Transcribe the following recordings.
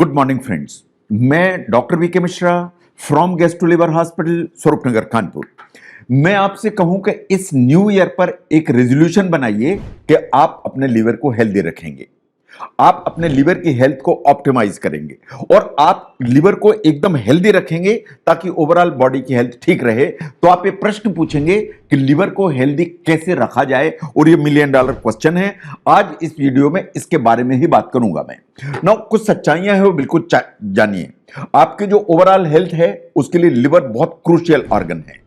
Good morning friends. मैं doctor VK Mishra from gastro liver hospital Swaroopnagar Kanpur. मैं आपसे कहूं कि इस न्यू ईयर पर एक रेजोल्यूशन बनाइए कि आप अपने लिवर को हेल्दी रखेंगे, आप अपने लिवर की हेल्थ को ऑप्टिमाइज करेंगे और आप लिवर को एकदम हेल्दी रखेंगे ताकि ओवरऑल बॉडी की हेल्थ ठीक रहे। तो आप ये प्रश्न पूछेंगे कि लिवर को हेल्दी कैसे रखा जाए, और ये मिलियन डॉलर क्वेश्चन है। आज इस वीडियो में इसके बारे में ही बात करूंगा मैं। ना कुछ सच्चाइयां हैं वो बिल्कुल जानिए। आपकी जो ओवरऑल हेल्थ है उसके लिए लिवर बहुत क्रूशियल ऑर्गन है।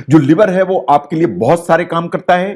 जो लिवर है वो आपके लिए बहुत सारे काम करता है।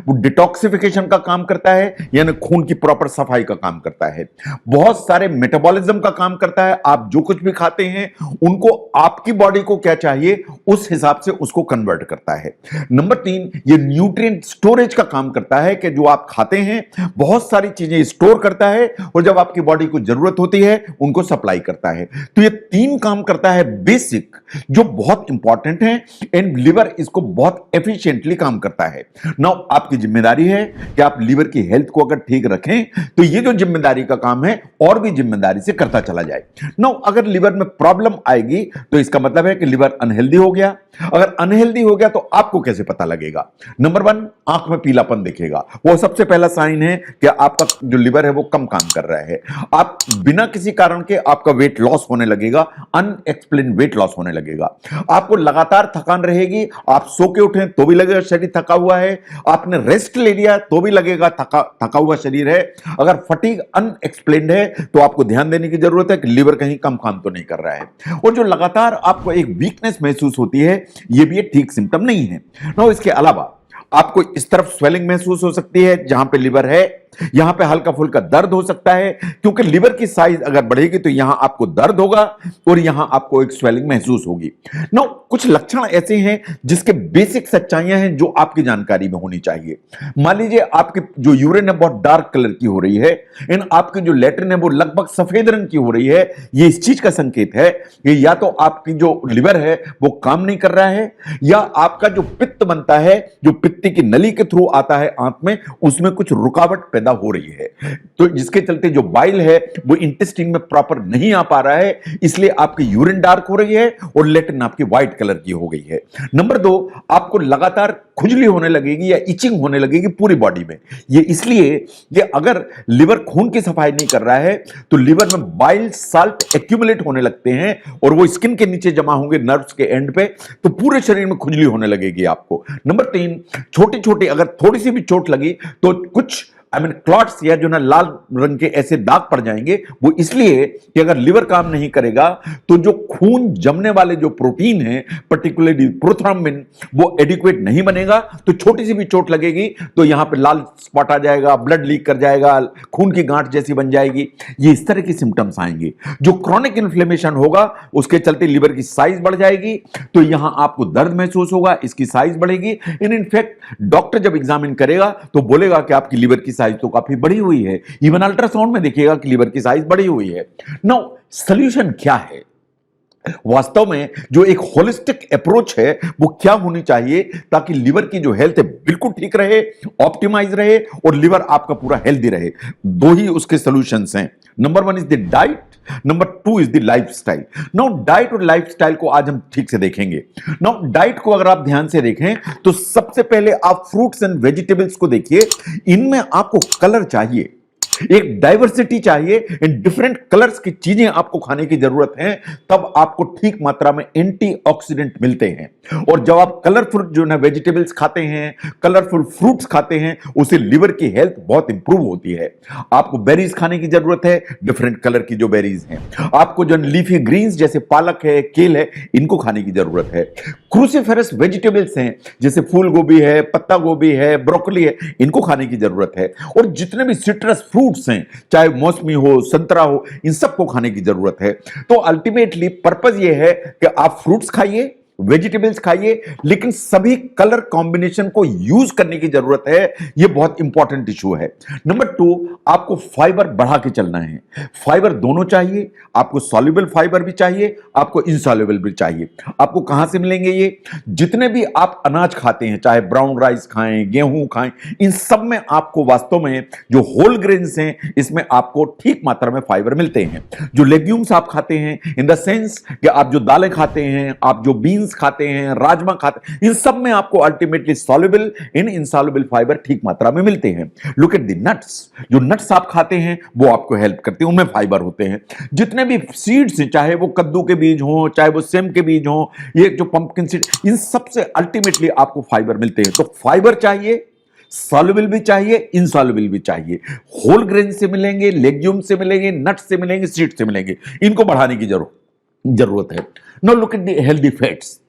वो डिटॉक्सिफिकेशन का काम करता है, यानी खून की प्रॉपर सफाई का काम करता है। बहुत सारे मेटाबॉलिज्म का काम करता है। आप जो कुछ भी खाते हैं उनको आपकी बॉडी को क्या चाहिए उस हिसाब से उसको कन्वर्ट करता है। नंबर 3, ये न्यूट्रिएंट स्टोरेज का काम करता है कि जो आप खाते हैं बहुत सारी चीजें स्टोर करता है और जब आपकी बॉडी को जरूरत होती है उनको सप्लाई करता है। तो ये 3 काम करता है बेसिक, जो बहुत इंपॉर्टेंट है एंड लिवर इसको बहुत एफिशिएंटली काम करता है। नाउ आपकी जिम्मेदारी है कि आप लिवर की हेल्थ को अगर ठीक रखें तो ये जो जिम्मेदारी का काम है और भी जिम्मेदारी से करता चला जाए। नाउ अगर लिवर में प्रॉब्लम आएगी तो इसका मतलब है कि लिवर अनहेल्दी हो गया। अगर अनहेल्दी हो गया तो आपको कैसे पता लगेगा? नंबर 1, आंख में पीलापन दिखेगा। वो सबसे पहला साइन है कि आपका जो लिवर है वो कम काम कर रहा है। आप बिना किसी कारण के आपका वेट लॉस होने लगेगा, अनएक्सप्लेन वेट लॉस होने लगेगा। आपको लगातार थकान रहेगी। आप सो के उठें तो भी लगेगा शरीर थका हुआ है, आपने रेस्ट ले लिया तो भी लगेगा थका हुआ शरीर है। अगर फटीग अनएक्सप्लेन्ड है तो आपको ध्यान देने की जरूरत है कि लिवर कहीं कम काम तो नहीं कर रहा है। और जो लगातार आपको एक वीकनेस महसूस होती है यह भी एक ठीक सिम्टम नहीं है। ना इसके अलावा आपको इस तरफ स्वेलिंग महसूस हो सकती है जहां पे लिवर है, यहां पे हल्का फुल्का दर्द हो सकता है, क्योंकि लिवर की साइज अगर बढ़ेगी तो यहां आपको दर्द होगा और यहां आपको एक स्वेलिंग महसूस होगी। नो कुछ लक्षण ऐसे हैं जिसके बेसिक सच्चाइयां हैं जो आपकी जानकारी में होनी चाहिए। मान लीजिए आपकी जो यूरिन है बहुत डार्क कलर की हो रही है एंड आपकी जो लैट्रिन है वो लगभग सफेद रंग की हो रही है। ये इस चीज का संकेत है कि या तो आपकी जो लिवर है वो काम नहीं कर रहा है, या आपका जो पित्त बनता है, जो पित्त की नली के थ्रू आता है आंत में, उसमें कुछ रुकावट पैदा हो रही है। तो जिसके चलते जो बाइल है वो इंटेस्टाइन में प्रॉपर नहीं आ पा रहा है, इसलिए आपकी यूरिन डार्क हो रही है और लैट्रिन आपकी व्हाइट कलर की हो गई है। नंबर 2, आपको लगातार खुजली होने लगेगी या इचिंग होने लगेगी पूरी बॉडी में। ये इसलिए कि अगर लिवर खून की सफाई नहीं कर रहा है तो लिवर में बाइल साल्ट एक्यूमुलेट होने लगते हैं और वो स्किन के नीचे जमा होंगे नर्व्स के एंड पे, तो पूरे शरीर में खुजली होने लगेगी आपको। नंबर 3, छोटी छोटी अगर थोड़ी सी भी चोट लगी तो कुछ क्लॉट्स या जो ना लाल रंग के ऐसे दाग पड़ जाएंगे। वो इसलिए कि अगर लिवर काम नहीं करेगा तो जो खून जमने वाले जो प्रोटीन है पर्टिकुलरली प्रोथ्रोम्बिन वो एडिक्वेट नहीं बनेगा, तो छोटी सी भी चोट लगेगी तो यहां पे लाल स्पॉट आ जाएगा, ब्लड लीक कर जाएगा, खून की गांठ जैसी बन जाएगी। ये इस तरह की सिम्टम्स आएंगे। जो क्रॉनिक इन्फ्लेमेशन होगा उसके चलते लिवर की साइज बढ़ जाएगी, तो यहां आपको दर्द महसूस होगा, इसकी साइज बढ़ेगी। इनफैक्ट डॉक्टर जब एग्जामिन करेगा तो बोलेगा कि आपकी लिवर की साइज तो काफी बड़ी हुई है। इवन अल्ट्रासाउंड में देखिएगा कि लिवर की साइज बड़ी हुई है। नाउ सॉल्यूशन क्या है? वास्तव में जो एक होलिस्टिक अप्रोच है वो क्या होनी चाहिए ताकि लिवर की जो हेल्थ है बिल्कुल ठीक रहे, ऑप्टिमाइज रहे और लिवर आपका पूरा हेल्दी रहे। 2 ही उसके सॉल्यूशंस हैं। Number 1 is the diet, number 2 is the lifestyle. Now diet और लाइफस्टाइल को आज हम ठीक से देखेंगे। नाउ डाइट को अगर आप ध्यान से देखें तो सबसे पहले आप फ्रूट्स एंड वेजिटेबल्स को देखिए। इनमें आपको कलर चाहिए, एक डाइवर्सिटी चाहिए, इन डिफरेंट कलर्स की चीजें आपको खाने की जरूरत है, तब आपको ठीक मात्रा में एंटीऑक्सीडेंट मिलते हैं। और जब आप कलरफुल जो ना वेजिटेबल्स खाते हैं, कलरफुल फ्रूट्स खाते हैं, उससे लिवर की हेल्थ बहुत इंप्रूव होती है। आपको बेरीज खाने की जरूरत है, डिफरेंट कलर की जो बेरीज हैं। आपको जो लीफी ग्रीन्स जैसे पालक है, केल है, इनको खाने की जरूरत है। क्रूसीफेरस वेजिटेबल्स हैं जैसे फूल गोभी है, पत्ता गोभी है, ब्रोकली है, इनको खाने की जरूरत है। और जितने भी सिट्रस फ्रूट्स हैं, चाहे मौसमी हो, संतरा हो, इन सबको खाने की जरूरत है। तो अल्टीमेटली पर्पस ये है कि आप फ्रूट्स खाइए, वेजिटेबल्स खाइए, लेकिन सभी कलर कॉम्बिनेशन को यूज करने की जरूरत है। यह बहुत इंपॉर्टेंट इशू है। नंबर 2, आपको फाइबर बढ़ा के चलना है। फाइबर दोनों चाहिए, आपको सॉल्युबल फाइबर भी चाहिए, आपको इनसॉल्युबल भी चाहिए। आपको कहां से मिलेंगे ये? जितने भी आप अनाज खाते हैं, चाहे ब्राउन राइस खाएं, गेहूं खाएं, इन सब में आपको वास्तव में जो होल ग्रेन्स हैं, इसमें आपको ठीक मात्रा में फाइबर मिलते हैं। जो लेग्यूम्स आप खाते हैं, इन द सेंस कि आप जो दालें खाते हैं, आप जो बीन्स खाते हैं, राजमा खाते हैं, इन सब में आपको ultimately soluble in insoluble fibre ठीक मात्रा में मिलते हैं। Look at the nuts. जो नट्स आप खाते हैं वो आपको हेल्प करते हैं, उनमें फाइबर होते हैं। जितने भी सीड्स हैं, चाहे वो कद्दू के बीज हों, चाहे वो सेम के बीज हों, ये जो पंपकिन सीड, इन सब से अल्टीमेटली आपको फाइबर मिलते हैं। तो फाइबर चाहिए, सॉल्युबल भी चाहिए, इनसॉल्युबल भी चाहिए। होल ग्रेन से मिलेंगे, लेग्यूम से मिलेंगे, नट्स से मिलेंगे, सीड से मिलेंगे। इनको बढ़ाने की जरूरत है। Now look at the healthy fats.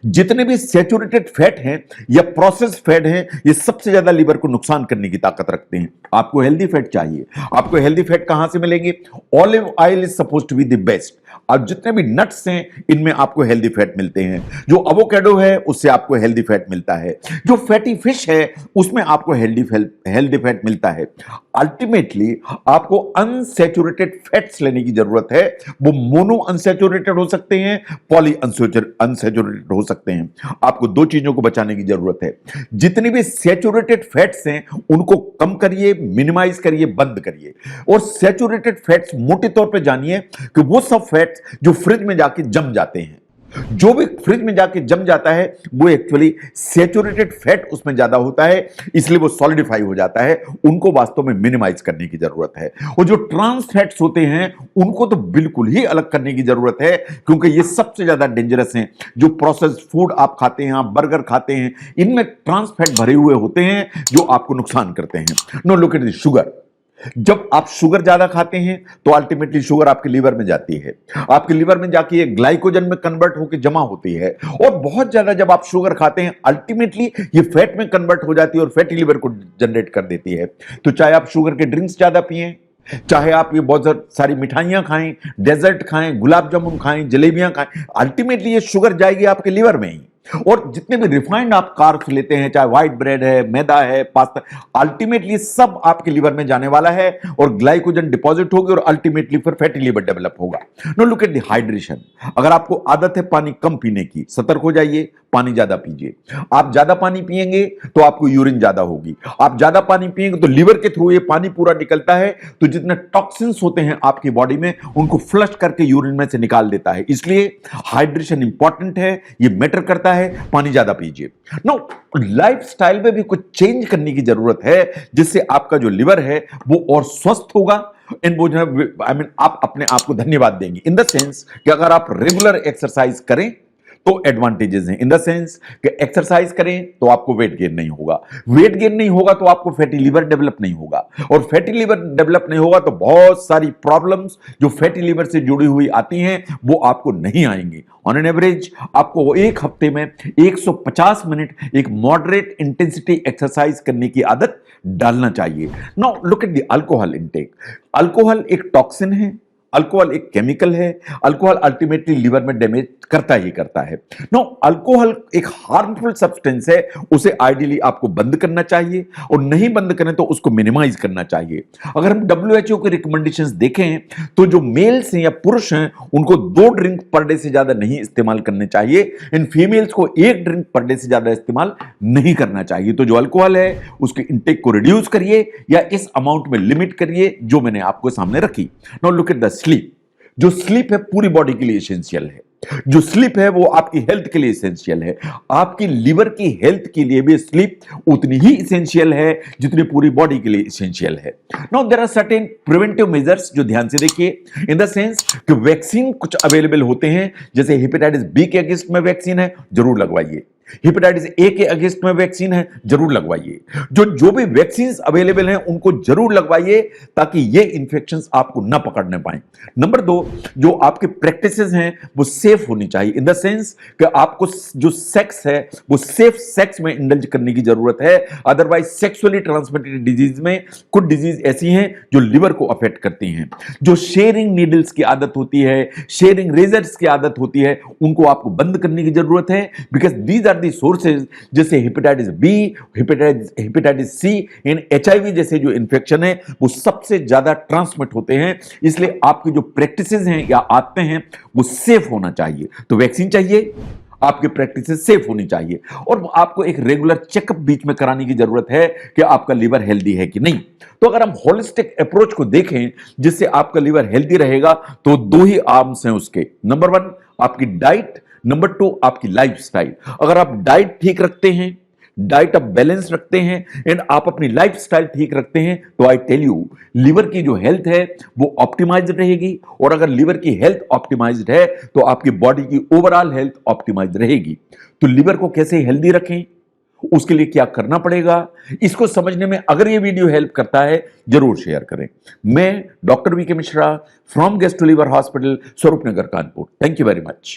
जितने भी सैचुरेटेड फैट हैं या प्रोसेस्ड फैट हैं, ये सबसे ज्यादा लीवर को नुकसान करने की ताकत रखते हैं। आपको हेल्दी फैट चाहिए। आपको हेल्दी फैट कहां से मिलेंगे? Olive oil is supposed to be the best. और जितने भी नट्स हैं, इनमें आपको हेल्दी फैट मिलते हैं। जो एवोकाडो है, उससे आपको हेल्दी फैट मिलता है। जो फैटी फिश है, उसमें आपको हेल्दी फैट मिलता है। अल्टीमेटली आपको अनसैचुरेटेड फैट्स लेने की जरूरत है। वो मोनो अनसैचुरेटेड हो सकते हैं, पॉली अनसैचुरेटेड हो सकते हैं। आपको दो चीजों को बचाने की जरूरत है। जितने भी सैचुरेटेड फैट्स हैं, उनको कम करिए, मिनिमाइज करिए, बंद करिए। और सैचुरेटेड फैट्स मोटे तौर पे जानिए कि वो सब फैट्स जो फ्रिज में जाके जम जाते हैं। जो भी फ्रिज में जाके जम जाता है, वो एक्चुअली सैचुरेटेड फैट उसमें ज्यादा होता है, इसलिए वो सॉलिडिफाई हो जाता है। उनको वास्तव में मिनिमाइज करने की जरूरत है। और जो ट्रांस फैट्स होते हैं, उनको तो बिल्कुल ही अलग करने की जरूरत है, क्योंकि ये सबसे ज्यादा डेंजरस हैं। जो प्रोसेस्ड फूड आप खाते हैं, आप बर्गर खाते हैं, इनमें ट्रांस फैट भरे हुए होते हैं जो आपको नुकसान करते हैं। No look at the sugar. जब आप शुगर ज्यादा खाते हैं तो अल्टीमेटली शुगर आपके लीवर में जाती है। आपके लीवर में जाके ये ग्लाइकोजन में कन्वर्ट होकर जमा होती है। और बहुत ज्यादा जब आप शुगर खाते हैं, अल्टीमेटली ये फैट में कन्वर्ट हो जाती है और फैटी लीवर को जनरेट कर देती है। तो चाहे आप शुगर के ड्रिंक्स ज्यादा पिएं, चाहे आप ये बहुत सारी मिठाइयां खाएं, डेजर्ट खाएं, गुलाब जामुन खाएं, जलेबियां खाएं, अल्टीमेटली ये शुगर जाएगी आपके लीवर में ही। और जितने भी रिफाइंड आप कार्ब्स लेते हैं, चाहे व्हाइट ब्रेड है, मैदा है, पास्ता, अल्टीमेटली सब आपके लीवर में जाने वाला है और ग्लाइकोजन डिपॉजिट होगी और अल्टीमेटली फिर फैटी लीवर डेवलप होगा। No look at the hydration. अगर आपको आदत है पानी कम पीने की, सतर्क हो जाइए, पानी ज्यादा पीजिए। आप ज्यादा पानी पिएंगे तो आपको यूरिन ज्यादा होगी। आप ज्यादा पानी पिएंगे तो लीवर के थ्रू ये पानी पूरा निकलता है, तो जितने टॉक्सिन्स होते हैं आपकी बॉडी में, उनको फ्लश करके यूरिन में से निकाल देता है। इसलिए हाइड्रेशन इंपॉर्टेंट है, ये मैटर करता है। पानी ज्यादा पीजिए। नो, लाइफस्टाइल में भी कुछ चेंज करने की जरूरत है, जिससे आपका जो लिवर है वो और स्वस्थ होगा। इन वो आप अपने आप को धन्यवाद देंगे, इन द सेंस कि अगर आप रेगुलर एक्सरसाइज करें तो एडवांटेजेस हैं। इन द सेंस कि एक्सरसाइज करें तो आपको वेट गेन नहीं होगा, वेट गेन नहीं होगा तो आपको फैटी लीवर डेवलप नहीं होगा, और फैटी लीवर डेवलप नहीं होगा तो बहुत सारी प्रॉब्लम्स जो फैटी लीवर से जुड़ी हुई आती हैं वो आपको नहीं आएंगी। ऑन एन एवरेज आपको एक हफ्ते में 150 मिनट एक मॉडरेट इंटेंसिटी एक्सरसाइज करने की आदत डालना चाहिए। Now look at the alcohol intake. Alcohol एक टॉक्सिन है, अल्कोहल एक केमिकल है। अल्कोहल अल्टीमेटली लीवर में डैमेज करता ही करता है। नो, अल्कोहल एक हार्मफुल सब्सटेंस है, उसे आइडियली आपको बंद करना चाहिए, और नहीं बंद करें तो उसको मिनिमाइज करना चाहिए। अगर हम WHO की रिकमेंडेशंस देखें तो जो मेल्स हैं या पुरुष हैं, उनको 2 ड्रिंक पर डे से ज्यादा नहीं इस्तेमाल करने चाहिए। इन फीमेल्स को 1 ड्रिंक पर डे से ज्यादा इस्तेमाल नहीं करना चाहिए। तो जो अल्कोहल है उसके इंटेक को रिड्यूस करिए या इस अमाउंट में लिमिट करिए जो मैंने आपको सामने रखी। Now look at the sleep. जो स्लीप है पूरी बॉडी के लिए एसेंशियल है। जो स्लीप है वो आपकी हेल्थ के लिए एसेंशियल है। आपकी लिवर की हेल्थ के लिए भी स्लीप उतनी ही एसेंशियल है जितनी पूरी बॉडी के लिए एसेंशियल है। Now there are certain preventive measures जो ध्यान से देखिए, इन द सेंस कि वैक्सीन कुछ अवेलेबल होते हैं, जैसे हेपेटाइटिस बी के अगेंस्ट में वैक्सीन है, जरूर लगवाइए। हेपेटाइटिस ए के अगेंस्ट में वैक्सीन है, जरूर लगवाइए। जो भी वैक्सीन अवेलेबल हैं उनको जरूर लगवाइए ताकि ये इंफेक्शंस आपको ना पकड़ने पाए। नंबर 2, जो आपके प्रैक्टिसेस हैं वो सेफ होनी चाहिए, इन द सेंस कि आपको जो सेक्स है वो सेफ सेक्स में इंडल्ज करने की जरूरत है। अदरवाइज सेक्सुअली ट्रांसमिटेड डिजीज में कुछ डिजीज ऐसी हैं जो लिवर को अफेक्ट करती हैं। जो शेयरिंग नीडल्स की आदत होती है, शेयरिंग रेजर्स की आदत होती है, उनको आपको बंद करने की जरूरत है, because these are the sources. जैसे हेपेटाइटिस बी, हेपेटाइटिस सी, इन एचआईवी जैसे जो इंफेक्शन है वो सबसे ज्यादा ट्रांसमिट होते हैं। इसलिए आपकी जो प्रैक्टिसेस हैं या आदतें हैं वो सेफ होना चाहिए। तो वैक्सीन चाहिए, आपके प्रैक्टिसेस सेफ होनी चाहिए, और आपको एक रेगुलर चेकअप बीच में कराने की जरूरत है कि आपका लिवर हेल्दी है कि नहीं। तो अगर हम होलिस्टिक अप्रोच को देखें जिससे आपका लिवर हेल्दी रहेगा, तो 2 ही आर्म्स हैं उसके। नंबर 1 आपकी डाइट, नंबर 2 आपकी लाइफस्टाइल। अगर आप डाइट ठीक रखते हैं, डाइट आप बैलेंस रखते हैं एंड आप अपनी लाइफस्टाइल ठीक रखते हैं, तो आई टेल यू लिवर की जो हेल्थ है वो ऑप्टिमाइज्ड रहेगी। और अगर लिवर की हेल्थ ऑप्टिमाइज्ड है तो आपकी बॉडी की ओवरऑल हेल्थ ऑप्टिमाइज्ड रहेगी। तो लिवर को कैसे हेल्दी रखें, उसके लिए क्या करना पड़ेगा, इसको समझने में अगर ये वीडियो हेल्प करता है जरूर शेयर करें। मैं doctor VK Mishra from gastro liver hospital, Swaroopnagar, Kanpur. Thank you very much.